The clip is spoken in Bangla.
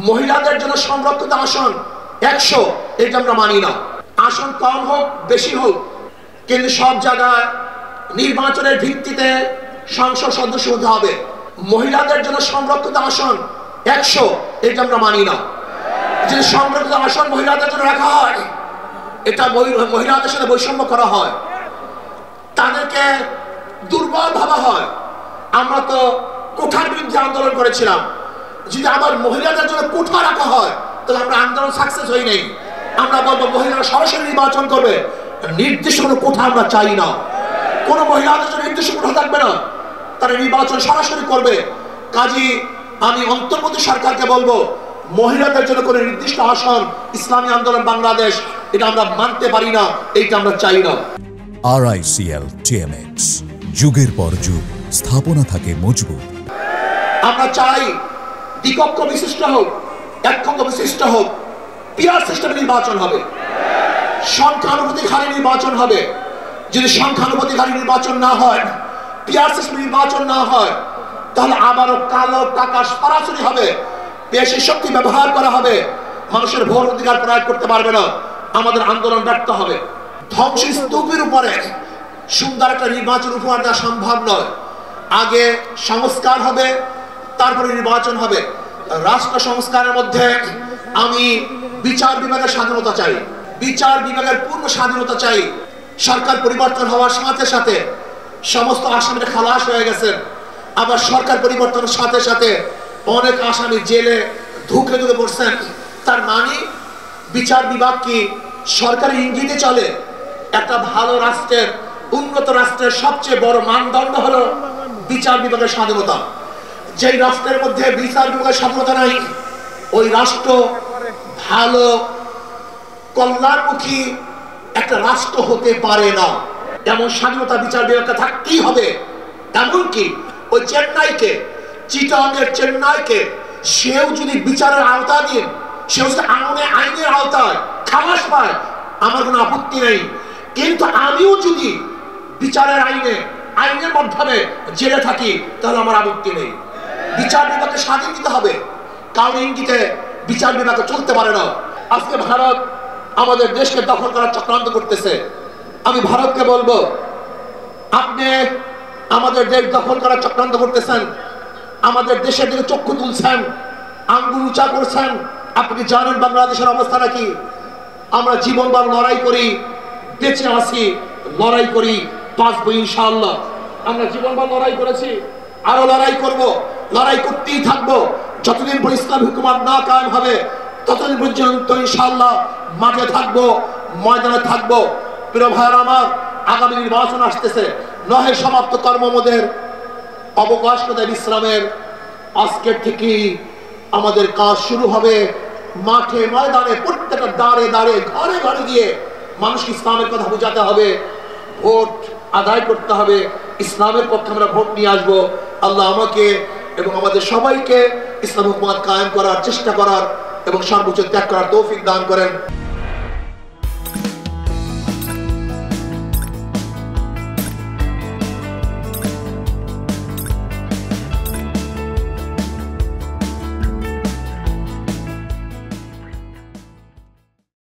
মহিলাদের জন্য সংরক্ষিত আসন 100, এটা আমরা মানি না। আসন কম হোক বেশি হোক, কিন্তু সব জায়গায় নির্বাচনের ভিত্তিতে সংসদ সদস্য হতে হবে। মহিলাদের জন্য সংরক্ষিত আসন 100, এটা আমরা মানি না। যে সংরক্ষিত আসন মহিলাদের জন্য রাখা হয়, এটা মহিলাদের সাথে বৈষম্য করা হয়, তাদেরকে দুর্বল ভাবা হয়। আমরা তো কোঠার বিরুদ্ধে আন্দোলন করেছিলাম। যদি আমার মহিলাদের জন্য কোঠা রাখা হয়, তাহলে আমরা আন্দোলন সাকসেস হই নাই। আমরা বলবো মহিলারা সরাসরি নির্বাচন করবে, নির্দিষ্ট কোনো কোঠা আমরা চাই না। কোনো মহিলাদের জন্য নির্দিষ্ট কোঠা থাকবে না, তারা নির্বাচন সরাসরি করবে। কাজী আমি অন্তর্বর্তী সরকারকে বলবো, মহিলাদের জন্য কোনো নির্দিষ্ট আসন ইসলামী আন্দোলন বাংলাদেশ, এটা আমরা মানতে পারি না, এইটা আমরা চাই না। RICL TMX, যুগের পর যুগ স্থাপনা থাকে মজবুত। আমরা চাই দ্বিকক্ষ বিশিষ্ট হোক, এককক্ষ বিশিষ্ট হোক, পিয়ার সিস্টেমে নির্বাচন হবে, সংখ্যানুপাতিক নির্বাচন হবে। যদি সংখ্যানুপাতিক নির্বাচন না হয়, পিয়ার সিস্টেম নির্বাচন না হয়, তাহলে আবারও কালো টাকা সরাসরি হবে, পেশি শক্তি ব্যবহার করা হবে, মানুষের ভোট অধিকার প্রয়োগ করতে পারবে না, আমাদের আন্দোলন ব্যর্থ হবে। ধ্বংসস্তূপের উপরে সুন্দর একটা নির্বাচন উপহার দেওয়া সম্ভব নয়। আগে সংস্কার হবে, তারপরে নির্বাচন হবে। রাষ্ট্র সংস্কারের মধ্যে আমি বিচার বিভাগের স্বাধীনতা চাই, বিচার বিভাগের পূর্ণ স্বাধীনতা চাই। সরকার পরিবর্তন হওয়ার সাথে সাথে সমস্ত আসামিরা খালাস হয়ে গেছেন, আবার সরকার পরিবর্তনের সাথে সাথে অনেক আসামি জেলে ধুকে ধুকে পড়ছেন। তার মানে বিচার বিভাগ কি সরকারি ইঙ্গিতে চলে? একটা ভালো রাষ্ট্রের, উন্নত রাষ্ট্রের সবচেয়ে বড় মানদণ্ড হলো বিচার বিভাগের স্বাধীনতা। যেই রাষ্ট্রের মধ্যে বিচার বিভাগের স্বাধীনতা নাই, ওই রাষ্ট্র ভালো কল্যাণমুখী একটা রাষ্ট্র হতে পারে না। এমন স্বাধীনতা বিচার বিভাগকে থাকতেই হবে। এমনকি ওই চেন্নাইকে, চিটাগংয়ের চেন্নাইকে, সেও যদি বিচারের আওতা দিয়ে, সেও যদি আইনের আওতায় খালাস পায়, আমার কোনো আপত্তি নেই। কিন্তু আমিও যদি বিচারের আইনের মাধ্যমে জেলে থাকি, তাহলে আমার আপত্তি নেই। বিচার বিভাগকে স্বাধীন দিতে হবে, কারণ ইঙ্গিতে বিচার বিভাগে চলতে পারে না। আজকে ভারত আমাদের দেশকে দখল করার চক্রান্ত করতেছে। আমি ভারতকে বলবো, আপনি আমাদের দেশ দখল করার চক্রান্ত করতেছেন, আমাদের দেশের দিকে চক্ষু তুলছেন, আঙ্গুল উঁচা করছেন। আপনি জানেন বাংলাদেশের অবস্থাটা কি? আমরা জীবনবার লড়াই করি, বেঁচে আছি, লড়াই করি, বাঁচবো ইনশাআল্লাহ। আমরা জীবনবার লড়াই করেছি, আরো লড়াই করব, লড়াই করতেই থাকবো। যতদিন পর ইসলাম হুকুমত না কায়েম হবে, ততদিন পর্যন্ত ইনশাআল্লাহ মাঠে থাকবো, ময়দানে থাকবো। প্রিয় ভাইয়েরা আমার, আগামী নির্বাচন আসতেছে, নহে সমাপ্ত কর্মমোদের অবকাশ কোথায় ইসলামের। আজকের থেকেই আমাদের কাজ শুরু হবে। মাঠে ময়দানে, প্রত্যেকটা দাঁড়ে দাঁড়ে, ঘরে ঘরে গিয়ে মানুষকে ইসলামের কথা বোঝাতে হবে, ভোট আদায় করতে হবে, ইসলামের পক্ষে আমরা ভোট নিয়ে আসবো। আল্লাহ আমাকে এবং আমাদের সবাইকে ইসলাম হুকুমত কায়েম করার চেষ্টা করার এবং সর্বোচ্চ ত্যাগ করার তৌফিক দান করেন।